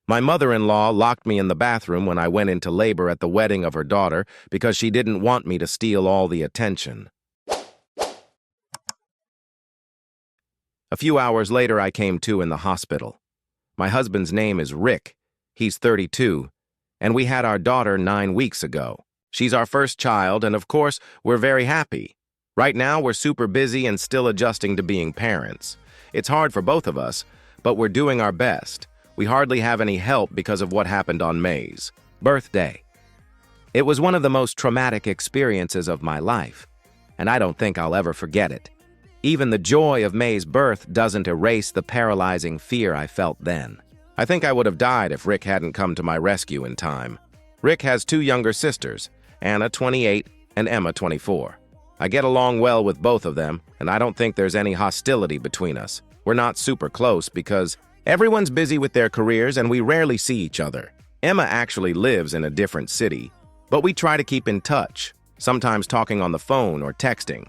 My mother-in-law locked me in the bathroom when I went into labor at the wedding of her daughter because she didn't want me to steal all the attention. A few hours later, I came to in the hospital. My husband's name is Rick. He's 32, and we had our daughter 9 weeks ago. She's our first child, and of course, we're very happy. Right now, we're super busy and still adjusting to being parents. It's hard for both of us, but we're doing our best. We hardly have any help because of what happened on May's birthday. It was one of the most traumatic experiences of my life, and I don't think I'll ever forget it. Even the joy of May's birth doesn't erase the paralyzing fear I felt then. I think I would have died if Rick hadn't come to my rescue in time. Rick has 2 younger sisters, Anna, 28, and Emma, 24. I get along well with both of them, and I don't think there's any hostility between us. We're not super close because everyone's busy with their careers and we rarely see each other. Emma actually lives in a different city, but we try to keep in touch, sometimes talking on the phone or texting.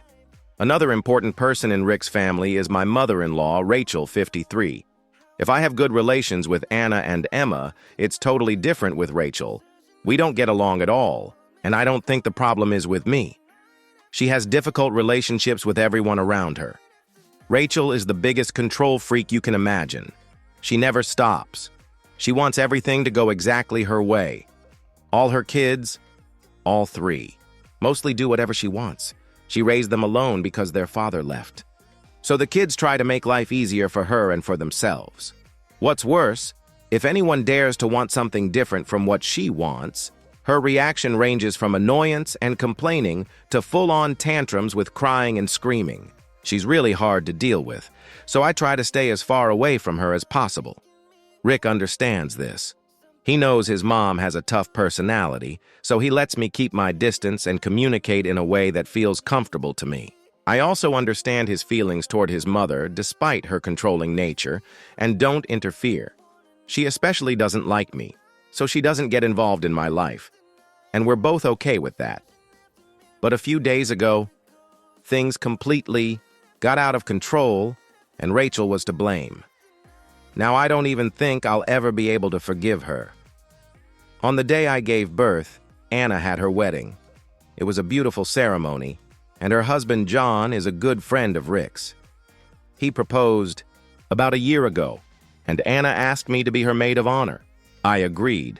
Another important person in Rick's family is my mother-in-law, Rachel, 53. If I have good relations with Anna and Emma, it's totally different with Rachel. We don't get along at all, and I don't think the problem is with me. She has difficult relationships with everyone around her. Rachel is the biggest control freak you can imagine. She never stops. She wants everything to go exactly her way. All her kids, all 3, mostly do whatever she wants. She raised them alone because their father left. So the kids try to make life easier for her and for themselves. What's worse, if anyone dares to want something different from what she wants, her reaction ranges from annoyance and complaining to full-on tantrums with crying and screaming. She's really hard to deal with, so I try to stay as far away from her as possible. Rick understands this. He knows his mom has a tough personality, so he lets me keep my distance and communicate in a way that feels comfortable to me. I also understand his feelings toward his mother despite her controlling nature and don't interfere. She especially doesn't like me, so she doesn't get involved in my life, and we're both okay with that. But a few days ago, things completely got out of control, and Rachel was to blame. Now I don't even think I'll ever be able to forgive her. On the day I gave birth, Anna had her wedding. It was a beautiful ceremony, and her husband John is a good friend of Rick's. He proposed about a year ago, and Anna asked me to be her maid of honor. I agreed.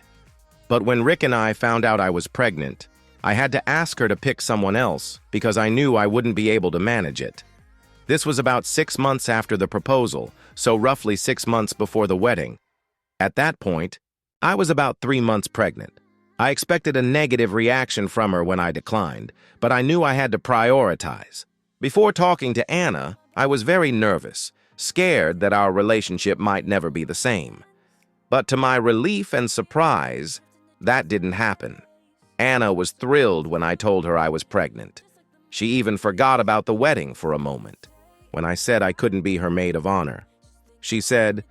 But when Rick and I found out I was pregnant, I had to ask her to pick someone else because I knew I wouldn't be able to manage it. This was about 6 months after the proposal, so roughly 6 months before the wedding. At that point, I was about 3 months pregnant. I expected a negative reaction from her when I declined, but I knew I had to prioritize. Before talking to Anna, I was very nervous, scared that our relationship might never be the same. But to my relief and surprise, that didn't happen. Anna was thrilled when I told her I was pregnant. She even forgot about the wedding for a moment. When I said I couldn't be her maid of honor, she said,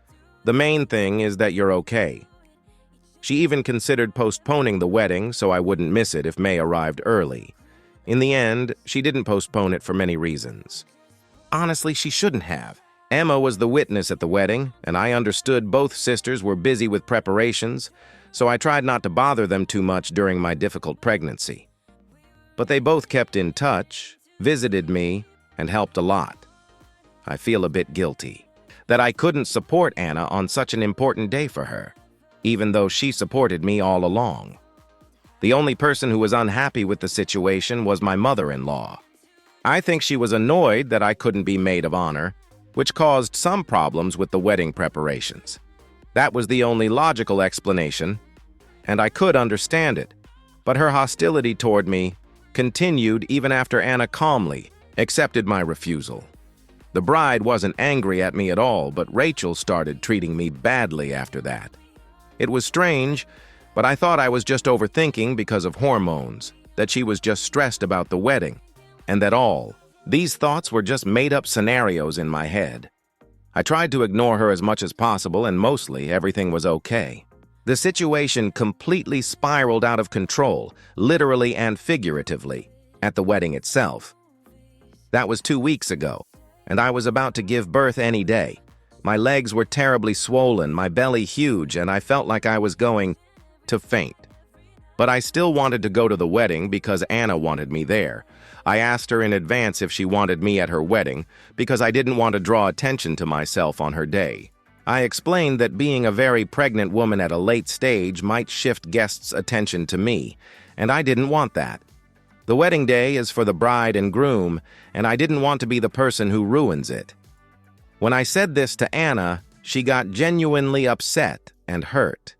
"The main thing is that you're okay." She even considered postponing the wedding so I wouldn't miss it if May arrived early. In the end, she didn't postpone it for many reasons. Honestly, she shouldn't have. Emma was the witness at the wedding, and I understood both sisters were busy with preparations, so I tried not to bother them too much during my difficult pregnancy. But they both kept in touch, visited me, and helped a lot. I feel a bit guilty that I couldn't support Anna on such an important day for her, even though she supported me all along. The only person who was unhappy with the situation was my mother-in-law. I think she was annoyed that I couldn't be maid of honor, which caused some problems with the wedding preparations. That was the only logical explanation, and I could understand it, but her hostility toward me continued even after Anna calmly accepted my refusal. The bride wasn't angry at me at all, but Rachel started treating me badly after that. It was strange, but I thought I was just overthinking because of hormones, that she was just stressed about the wedding, and that all these thoughts were just made-up scenarios in my head. I tried to ignore her as much as possible, and mostly everything was okay. The situation completely spiraled out of control, literally and figuratively, at the wedding itself. That was 2 weeks ago, and I was about to give birth any day. My legs were terribly swollen, my belly huge, and I felt like I was going to faint. But I still wanted to go to the wedding because Anna wanted me there. I asked her in advance if she wanted me at her wedding because I didn't want to draw attention to myself on her day. I explained that being a very pregnant woman at a late stage might shift guests' attention to me, and I didn't want that. The wedding day is for the bride and groom, and I didn't want to be the person who ruins it. When I said this to Anna, she got genuinely upset and hurt.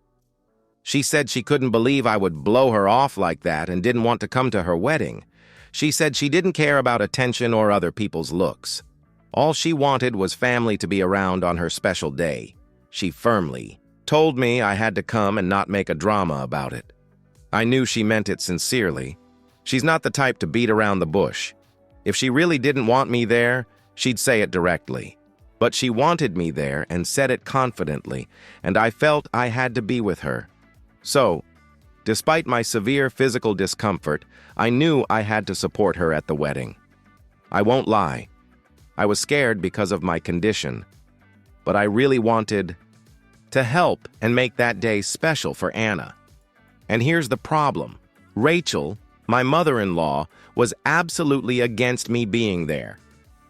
She said she couldn't believe I would blow her off like that and didn't want to come to her wedding. She said she didn't care about attention or other people's looks. All she wanted was family to be around on her special day. She firmly told me I had to come and not make a drama about it. I knew she meant it sincerely. She's not the type to beat around the bush. If she really didn't want me there, she'd say it directly. But she wanted me there and said it confidently, and I felt I had to be with her. So, despite my severe physical discomfort, I knew I had to support her at the wedding. I won't lie. I was scared because of my condition, but I really wanted to help and make that day special for Anna. And here's the problem. Rachel, my mother-in-law, was absolutely against me being there.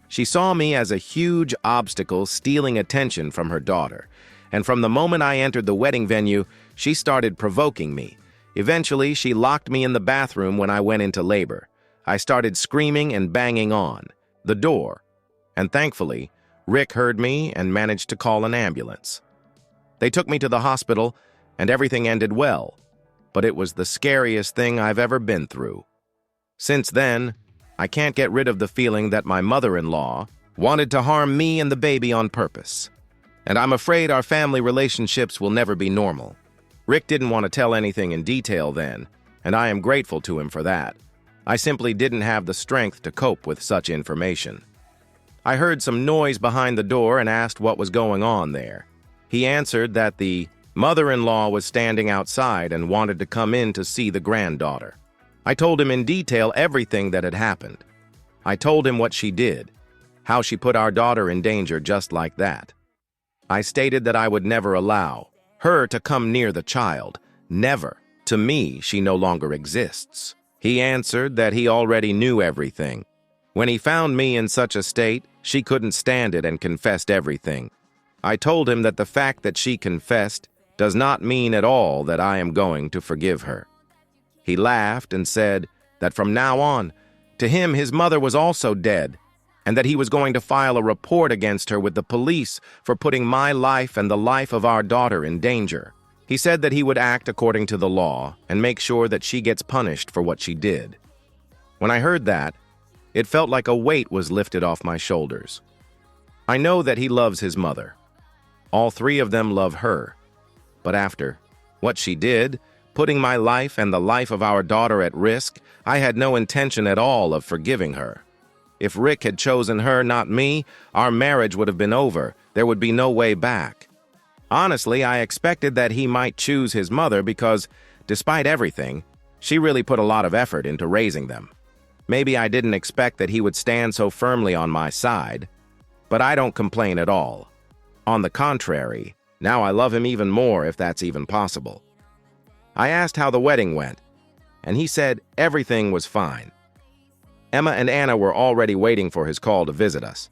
She saw me as a huge obstacle stealing attention from her daughter, and from the moment I entered the wedding venue, she started provoking me. Eventually, she locked me in the bathroom when I went into labor. I started screaming and banging on the door, and thankfully, Rick heard me and managed to call an ambulance. They took me to the hospital, and everything ended well, but it was the scariest thing I've ever been through. Since then, I can't get rid of the feeling that my mother-in-law wanted to harm me and the baby on purpose. And I'm afraid our family relationships will never be normal. Rick didn't want to tell anything in detail then, and I am grateful to him for that. I simply didn't have the strength to cope with such information. I heard some noise behind the door and asked what was going on there. He answered that the mother-in-law was standing outside and wanted to come in to see the granddaughter. I told him in detail everything that had happened. I told him what she did, how she put our daughter in danger just like that. I stated that I would never allow her to come near the child. Never. To me, she no longer exists. He answered that he already knew everything. When he found me in such a state, she couldn't stand it and confessed everything. I told him that the fact that she confessed does not mean at all that I am going to forgive her. He laughed and said that from now on, to him his mother was also dead, and that he was going to file a report against her with the police for putting my life and the life of our daughter in danger. He said that he would act according to the law and make sure that she gets punished for what she did. When I heard that, it felt like a weight was lifted off my shoulders. I know that he loves his mother. All three of them love her. But after what she did, putting my life and the life of our daughter at risk, I had no intention at all of forgiving her. If Rick had chosen her, not me, our marriage would have been over. There would be no way back. Honestly, I expected that he might choose his mother because, despite everything, she really put a lot of effort into raising them. Maybe I didn't expect that he would stand so firmly on my side, but I don't complain at all. On the contrary, now I love him even more if that's even possible. I asked how the wedding went, and he said everything was fine. Emma and Anna were already waiting for his call to visit us.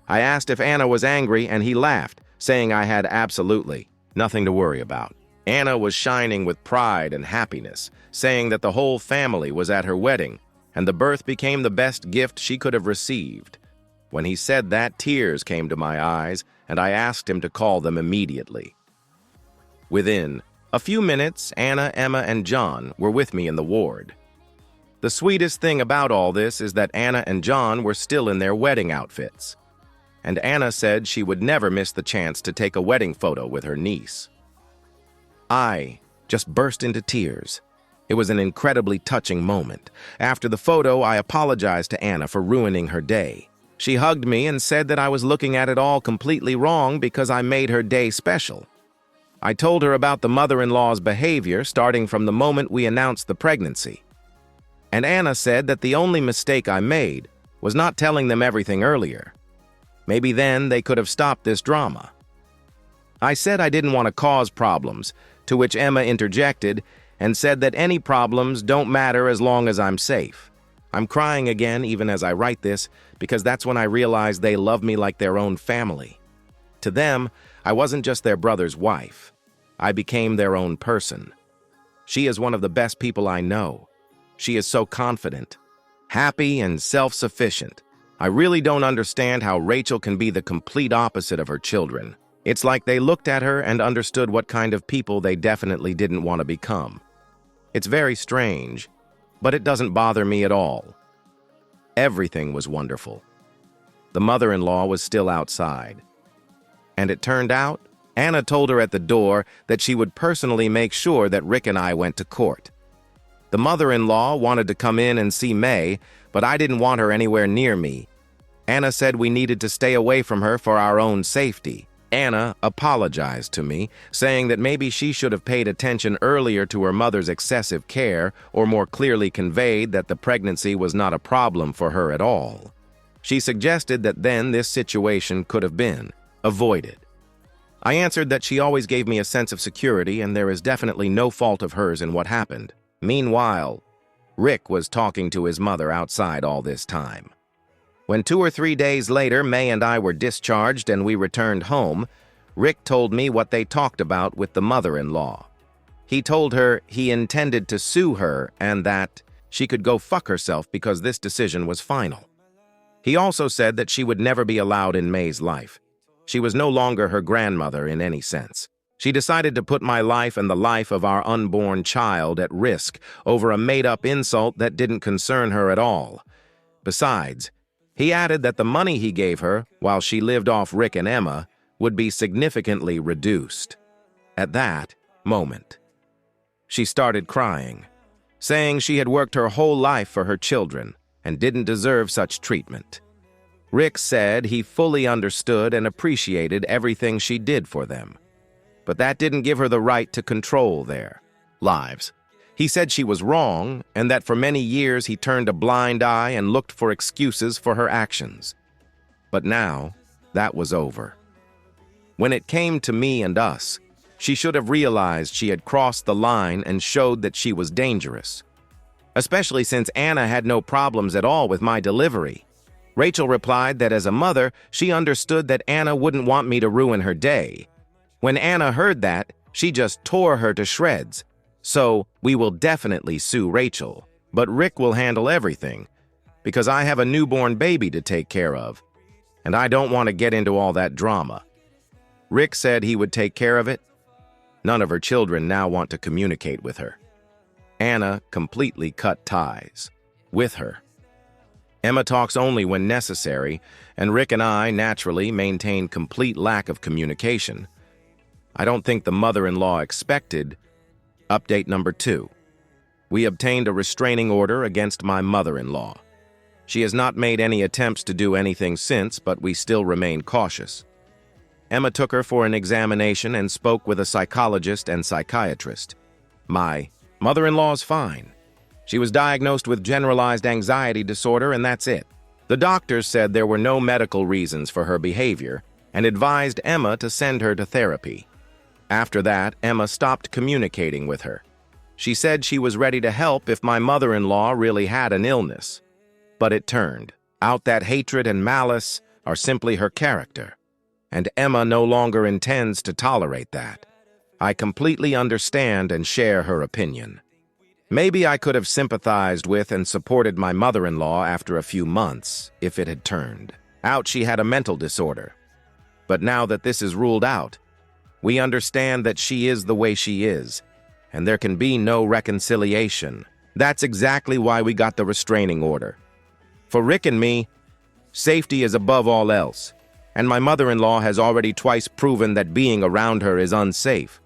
I asked if Anna was angry, and he laughed, saying I had absolutely nothing to worry about. Anna was shining with pride and happiness, saying that the whole family was at her wedding, and the birth became the best gift she could have received. When he said that, tears came to my eyes, and I asked him to call them immediately. Within a few minutes, Anna, Emma, and John were with me in the ward. The sweetest thing about all this is that Anna and John were still in their wedding outfits, and Anna said she would never miss the chance to take a wedding photo with her niece. I just burst into tears. It was an incredibly touching moment. After the photo, I apologized to Anna for ruining her day. She hugged me and said that I was looking at it all completely wrong because I made her day special. I told her about the mother-in-law's behavior starting from the moment we announced the pregnancy. And Anna said that the only mistake I made was not telling them everything earlier. Maybe then they could have stopped this drama. I said I didn't want to cause problems, to which Emma interjected and said that any problems don't matter as long as I'm safe. I'm crying again even as I write this because that's when I realized they love me like their own family. To them, I wasn't just their brother's wife. I became their own person. She is one of the best people I know. She is so confident, happy, and self-sufficient. I really don't understand how Rachel can be the complete opposite of her children. It's like they looked at her and understood what kind of people they definitely didn't want to become. It's very strange, but it doesn't bother me at all. Everything was wonderful. The mother-in-law was still outside. And it turned out, Anna told her at the door that she would personally make sure that Rick and I went to court. The mother-in-law wanted to come in and see May, but I didn't want her anywhere near me. Anna said we needed to stay away from her for our own safety. Anna apologized to me, saying that maybe she should have paid attention earlier to her mother's excessive care, or more clearly conveyed that the pregnancy was not a problem for her at all. She suggested that then this situation could have been avoided. I answered that she always gave me a sense of security and there is definitely no fault of hers in what happened. Meanwhile, Rick was talking to his mother outside all this time. When 2 or 3 days later, May and I were discharged and we returned home, Rick told me what they talked about with the mother-in-law. He told her he intended to sue her and that she could go fuck herself because this decision was final. He also said that she would never be allowed in May's life. She was no longer her grandmother in any sense. She decided to put my life and the life of our unborn child at risk over a made-up insult that didn't concern her at all. Besides, he added that the money he gave her, while she lived off Rick and Emma, would be significantly reduced. At that moment, she started crying, saying she had worked her whole life for her children and didn't deserve such treatment. Rick said he fully understood and appreciated everything she did for them, but that didn't give her the right to control their lives. He said she was wrong and that for many years he turned a blind eye and looked for excuses for her actions. But now, that was over. When it came to me and us, she should have realized she had crossed the line and showed that she was dangerous. Especially since Anna had no problems at all with my delivery. Rachel replied that as a mother, she understood that Anna wouldn't want me to ruin her day. When Anna heard that, she just tore her to shreds. So, we will definitely sue Rachel, but Rick will handle everything, because I have a newborn baby to take care of, and I don't want to get into all that drama. Rick said he would take care of it. None of her children now want to communicate with her. Anna completely cut ties with her. Emma talks only when necessary, and Rick and I, naturally, maintain complete lack of communication. I don't think the mother-in-law expected. Update number 2. We obtained a restraining order against my mother-in-law. She has not made any attempts to do anything since, but we still remain cautious. Emma took her for an examination and spoke with a psychologist and psychiatrist. My mother-in-law's fine. She was diagnosed with generalized anxiety disorder and that's it. The doctors said there were no medical reasons for her behavior and advised Emma to send her to therapy. After that, Emma stopped communicating with her. She said she was ready to help if my mother-in-law really had an illness. But it turned out that hatred and malice are simply her character, and Emma no longer intends to tolerate that. I completely understand and share her opinion. Maybe I could have sympathized with and supported my mother-in-law after a few months if it had turned out she had a mental disorder. But now that this is ruled out, we understand that she is the way she is, and there can be no reconciliation. That's exactly why we got the restraining order. For Rick and me, safety is above all else, and my mother-in-law has already twice proven that being around her is unsafe.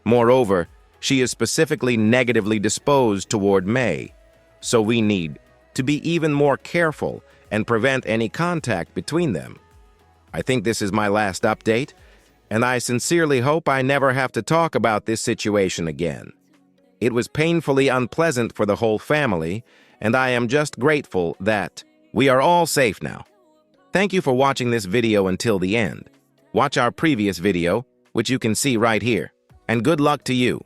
Moreover, she is specifically negatively disposed toward May, so we need to be even more careful and prevent any contact between them. I think this is my last update, and I sincerely hope I never have to talk about this situation again. It was painfully unpleasant for the whole family, and I am just grateful that we are all safe now. Thank you for watching this video until the end. Watch our previous video which you can see right here. And good luck to you.